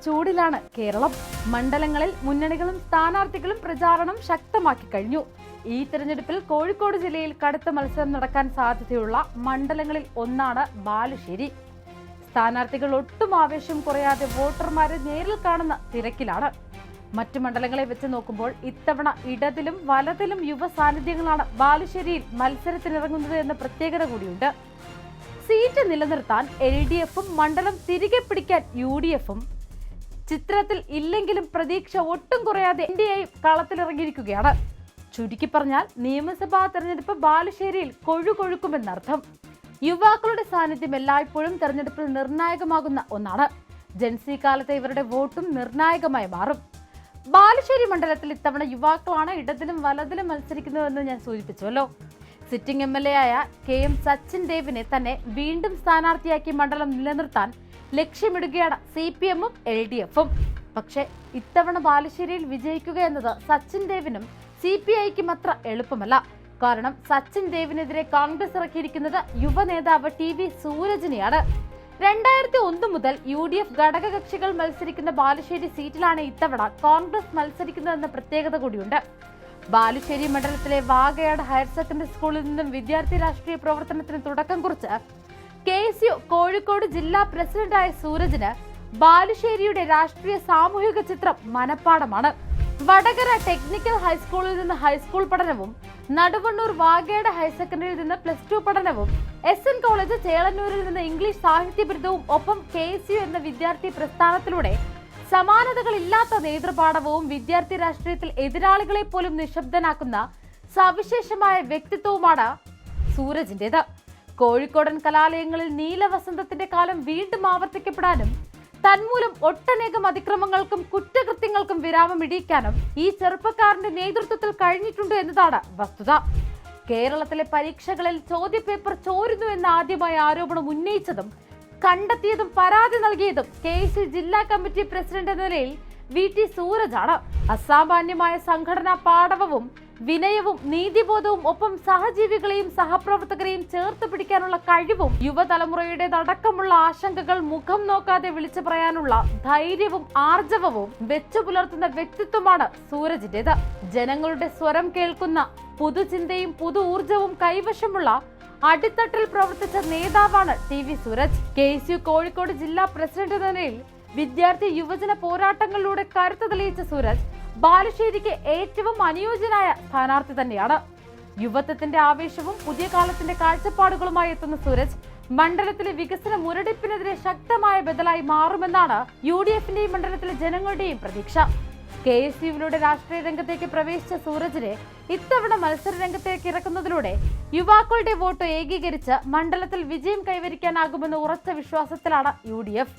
ചൂടിലാണ് കേരളം. മണ്ഡലങ്ങളിൽ മുന്നണികളും സ്ഥാനാർത്ഥികളും പ്രചാരണം ശക്തമാക്കി കഴിഞ്ഞു. ഈ തെരഞ്ഞെടുപ്പിൽ കോഴിക്കോട് ജില്ലയിൽ കടുത്ത മത്സരം നടക്കാൻ സാധ്യതയുള്ള മണ്ഡലങ്ങളിൽ ഒന്നാണ് ബാലുശ്ശേരി. സ്ഥാനാർത്ഥികൾ ഒട്ടും ആവേശം കുറയാതെ വോട്ടർമാരെ നേരിൽ കാണുന്ന തിരക്കിലാണ്. മറ്റു മണ്ഡലങ്ങളെ വെച്ച് നോക്കുമ്പോൾ ഇത്തവണ ഇടതിലും വലതിലും യുവ സാന്നിധ്യങ്ങളാണ് ബാലുശ്ശേരിയിൽ മത്സരത്തിനിറങ്ങുന്നത് എന്ന പ്രത്യേകത കൂടിയുണ്ട്. സീറ്റ് നിലനിർത്താൻ LDFും മണ്ഡലം തിരികെ പിടിക്കാൻ UDFും ചിത്രത്തിൽ ഇല്ലെങ്കിലും പ്രതീക്ഷ ഒട്ടും കുറയാതെ NDA കളത്തിലിറങ്ങിയിരിക്കുകയാണ്. ചുരുക്കി പറഞ്ഞാൽ നിയമസഭാ തെരഞ്ഞെടുപ്പ് ബാലുശ്ശേരിയിൽ കൊഴുകൊഴുക്കുമെന്നർത്ഥം. യുവാക്കളുടെ സാന്നിധ്യം എല്ലായ്പ്പോഴും തെരഞ്ഞെടുപ്പിൽ നിർണായകമാകുന്ന ഒന്നാണ്. ജൻസി കാലത്തെ ഇവരുടെ വോട്ടും നിർണായകമായി മാറും. ബാലുശ്ശേരി മണ്ഡലത്തിൽ ഇത്തവണ യുവാക്കളാണ് ഇടതിലും വലതിലും മത്സരിക്കുന്നതെന്ന് ഞാൻ സൂചിപ്പിച്ചുവല്ലോ. സിറ്റിംഗ് MLA ആയ KM സച്ചിൻ ദേവിനെ തന്നെ വീണ്ടും സ്ഥാനാർത്ഥിയാക്കി മണ്ഡലം നിലനിർത്താൻ ലക്ഷ്യമിടുകയാണ് CPMും LDFും. പക്ഷേ ഇത്തവണ ബാലുശ്ശേരിയിൽ വിജയിക്കുക എന്നത് സച്ചിൻ ദേവിനും CPIക്കും അത്ര എളുപ്പമല്ല. കാരണം സച്ചിൻ ദേവിനെതിരെ കോൺഗ്രസ് ഇറക്കിയിരിക്കുന്നത് യുവ നേതാവ് TV സൂരജിനെയാണ്. 2001 മുതൽ UDF ഘടകകക്ഷികൾ മത്സരിക്കുന്ന ബാലുശ്ശേരി സീറ്റിലാണ് ഇത്തവണ കോൺഗ്രസ് മത്സരിക്കുന്നതെന്ന പ്രത്യേകത കൂടിയുണ്ട്. ബാലുശ്ശേരി മണ്ഡലത്തിലെ വാഗയാട് ഹയർ സെക്കൻഡറി സ്കൂളിൽ നിന്നും വിദ്യാർത്ഥി രാഷ്ട്രീയ പ്രവർത്തനത്തിന് തുടക്കം കുറിച്ച് KSU കോഴിക്കോട് ജില്ലാ പ്രസിഡന്റായ സൂരജിന് ബാലുശ്ശേരിയുടെ രാഷ്ട്രീയ സാമൂഹിക ചിത്രം മനപ്പാടമാണ്. വടകര ടെക്നിക്കൽ ഹൈസ്കൂളിൽ നിന്ന് ഹൈസ്കൂൾ പഠനവും നടുവണ്ണൂർ വാഗേട് ഹയർ സെക്കൻഡറിയിൽ നിന്ന് +2 പഠനവും SN കോളേജ് ചേളന്നൂരിൽ നിന്ന് ഇംഗ്ലീഷ് സാഹിത്യ ബിരുദവും ഒപ്പം KSU എന്ന വിദ്യാർത്ഥി പ്രസ്ഥാനത്തിലൂടെ സമാനതകളില്ലാത്ത നേതൃപാഠവും വിദ്യാർത്ഥി രാഷ്ട്രീയത്തിൽ എതിരാളികളെ പോലും നിശബ്ദനാക്കുന്ന സവിശേഷമായ വ്യക്തിത്വവുമാണ് സൂരജിന്റേത്. കോഴിക്കോടൻ കലാലയങ്ങളിൽ നീലവസന്തത്തിന്റെ കാലം വീണ്ടും ആവർത്തിക്കപ്പെടാനും തന്മൂലം ഒട്ടനേകം അതിക്രമങ്ങൾക്കും കുറ്റകൃത്യങ്ങൾക്കും വിരാമം ഇടിയിക്കാനും ഈ ചെറുപ്പക്കാരന്റെ നേതൃത്വത്തിൽ കഴിഞ്ഞിട്ടുണ്ട് എന്നതാണ് വസ്തുത. കേരളത്തിലെ പരീക്ഷകളിൽ ചോദ്യപേപ്പർ ചോരുന്നു എന്ന ആദ്യമായി ആരോപണം ഉന്നയിച്ചതും കണ്ടെത്തിയതും പരാതി നൽകിയതും KSU ജില്ലാ കമ്മിറ്റി പ്രസിഡന്റ് എന്ന നിലയിൽ VT സൂരജാണ്. അസാമാന്യമായ സംഘടനാ പാടവവും വിനയവും നീതിബോധവും ഒപ്പം സഹജീവികളെയും സഹപ്രവർത്തകരെയും ചേർത്ത് പിടിക്കാനുള്ള കഴിവും യുവതലമുറയുടേതടക്കമുള്ള ആശങ്കകൾ മുഖം നോക്കാതെ വിളിച്ചു പറയാനുള്ള ധൈര്യവും ആർജവവും വെച്ചു പുലർത്തുന്ന വ്യക്തിത്വമാണ് സൂരജിന്റേത്. ജനങ്ങളുടെ സ്വരം കേൾക്കുന്ന പുതുചിന്തയും പുതു ഊർജവും കൈവശമുള്ള അടിത്തട്ടിൽ പ്രവർത്തിച്ച നേതാവാണ് TV സൂരജ്. KSU കോഴിക്കോട് ജില്ലാ പ്രസിഡന്റ് എന്ന നിലയിൽ വിദ്യാർത്ഥി യുവജന പോരാട്ടങ്ങളിലൂടെ കരുത്ത് തെളിയിച്ച സൂരജ് ബാലുശ്ശേരിക്ക് ഏറ്റവും അനുയോജ്യനായ സ്ഥാനാർത്ഥി തന്നെയാണ്. യുവത്വത്തിന്റെ ആവേശവും പുതിയ കാലത്തിന്റെ കാഴ്ചപ്പാടുകളുമായി എത്തുന്ന സൂരജ് മണ്ഡലത്തിലെ വികസന മുരടിപ്പിനെതിരെ ശക്തമായ ബദലായി മാറുമെന്നാണ് UDFന്റെയും മണ്ഡലത്തിലെ ജനങ്ങളുടെയും പ്രതീക്ഷ. KSUവിലൂടെ രാഷ്ട്രീയ രംഗത്തേക്ക് പ്രവേശിച്ച സൂരജിനെ ഇത്തവണ മത്സര രംഗത്തേക്ക് ഇറക്കുന്നതിലൂടെ യുവാക്കളുടെ വോട്ട് ഏകീകരിച്ച് മണ്ഡലത്തിൽ വിജയം കൈവരിക്കാനാകുമെന്ന ഉറച്ച വിശ്വാസത്തിലാണ് UDF.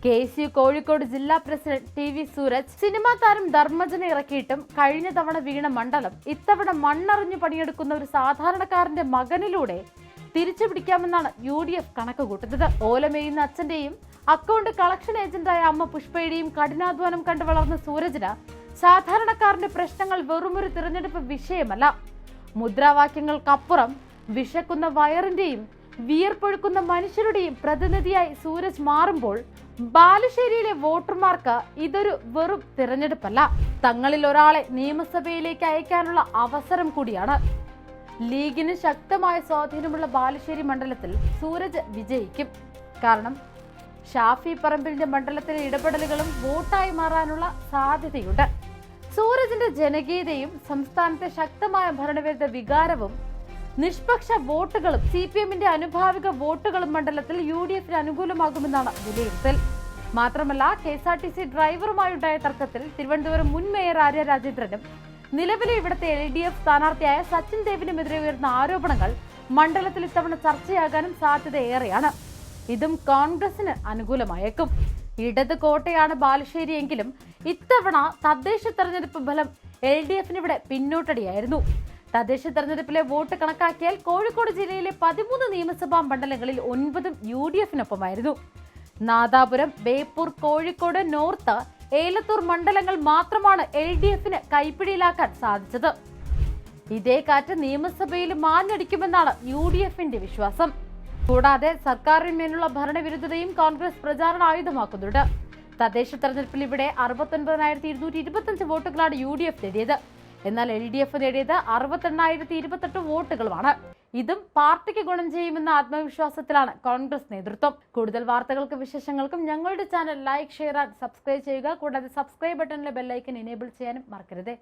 KSU കോഴിക്കോട് ജില്ലാ പ്രസിഡന്റ് TV സൂരജ് സിനിമാ താരം ധർമ്മജനെ ഇറക്കിയിട്ടും കഴിഞ്ഞ തവണ വീണ മണ്ഡലം ഇത്തവണ മണ്ണറിഞ്ഞു പണിയെടുക്കുന്ന ഒരു സാധാരണക്കാരന്റെ മകനിലൂടെ തിരിച്ചു പിടിക്കാമെന്നാണ് UDF കണക്ക് കൂട്ടുന്നത്. ഓലമേയുന്ന അച്ഛന്റെയും അക്കൗണ്ട് കളക്ഷൻ ഏജന്റായ അമ്മ പുഷ്പയുടെയും കഠിനാധ്വാനം കണ്ടു വളർന്ന സൂരജിന് സാധാരണക്കാരന്റെ പ്രശ്നങ്ങൾ വെറുമൊരു തിരഞ്ഞെടുപ്പ് വിഷയമല്ല. മുദ്രാവാക്യങ്ങൾക്കപ്പുറം വിശക്കുന്ന വയറിന്റെയും വിയർപ്പൊഴുക്കുന്ന മനുഷ്യരുടെയും പ്രതിനിധിയായി സൂരജ് മാറുമ്പോൾ ബാലുശ്ശേരിയിലെ വോട്ടർമാർക്ക് ഇതൊരു വെറും തിരഞ്ഞെടുപ്പല്ല, തങ്ങളിൽ ഒരാളെ നിയമസഭയിലേക്ക് അയക്കാനുള്ള അവസരം കൂടിയാണ്. ലീഗിന് ശക്തമായ സ്വാധീനമുള്ള ബാലുശ്ശേരി മണ്ഡലത്തിൽ സൂരജ് വിജയിക്കും. കാരണം ഷാഫി പറമ്പിലിന്റെ മണ്ഡലത്തിലെ ഇടപെടലുകളും വോട്ടായി മാറാനുള്ള സാധ്യതയുണ്ട്. സൂരജിന്റെ ജനകീയതയും സംസ്ഥാനത്തെ ശക്തമായ ഭരണവിരുദ്ധ വികാരവും നിഷ്പക്ഷ വോട്ടുകളും CPMന്റെ അനുഭാവിക വോട്ടുകളും മണ്ഡലത്തിൽ UDFന് അനുകൂലമാകുമെന്നാണ് വിലയിരുത്തൽ. മാത്രമല്ല KSRTC ഡ്രൈവറുമായുണ്ടായ തർക്കത്തിൽ തിരുവനന്തപുരം മുൻ മേയർ ആര്യ രാജേന്ദ്രനും നിലവിലെ ഇവിടുത്തെ LDF സ്ഥാനാർത്ഥിയായ സച്ചിൻ ദേവിനുമെതിരെ ഉയർന്ന ആരോപണങ്ങൾ മണ്ഡലത്തിൽ ഇത്തവണ ചർച്ചയാകാനും സാധ്യത ഏറെയാണ്. ഇതും കോൺഗ്രസിന് അനുകൂലമായേക്കും. ഇടത് കോട്ടയാണ് ബാലുശ്ശേരി എങ്കിലും ഇത്തവണ തദ്ദേശ തെരഞ്ഞെടുപ്പ് ഫലം LDFന് ഇവിടെ പിന്നോട്ടടിയായിരുന്നു. തദ്ദേശ തെരഞ്ഞെടുപ്പിലെ വോട്ട് കണക്കാക്കിയാൽ കോഴിക്കോട് ജില്ലയിലെ 13 നിയമസഭാ മണ്ഡലങ്ങളിൽ 9 UDFനൊപ്പമായിരുന്നു. നാദാപുരം, ബേപ്പൂർ, കോഴിക്കോട് നോർത്ത്, ഏലത്തൂർ മണ്ഡലങ്ങൾ മാത്രമാണ് LDFന് കൈപ്പിടിയിലാക്കാൻ സാധിച്ചത്. ഇതേ കാറ്റ് നിയമസഭയിൽ മാഞ്ഞടിക്കുമെന്നാണ് UDFന്റെ വിശ്വാസം. കൂടാതെ സർക്കാരിന്മേലുള്ള ഭരണവിരുദ്ധതയും കോൺഗ്രസ് പ്രചാരണ ആയുധമാക്കുന്നുണ്ട്. തദ്ദേശ തെരഞ്ഞെടുപ്പിൽ ഇവിടെ 69,225 വോട്ടുകളാണ് UDF നേടിയത്. എന്നാൽ LDF നേടിയത് 68,028 വോട്ടുകളുമാണ്. ഇതും പാർട്ടിക്ക് ഗുണം ചെയ്യുമെന്ന ആത്മവിശ്വാസത്തിലാണ് കോൺഗ്രസ് നേതൃത്വം. കൂടുതൽ വാർത്തകൾക്കും വിശേഷങ്ങൾക്കും ഞങ്ങളുടെ channel like, share and subscribe ചെയ്യുക. കൂടാതെ സബ്സ്ക്രൈബ് ബട്ടണിലെ ബെല്ലൈക്കൻ എനേബിൾ ചെയ്യാനും മറക്കരുത്.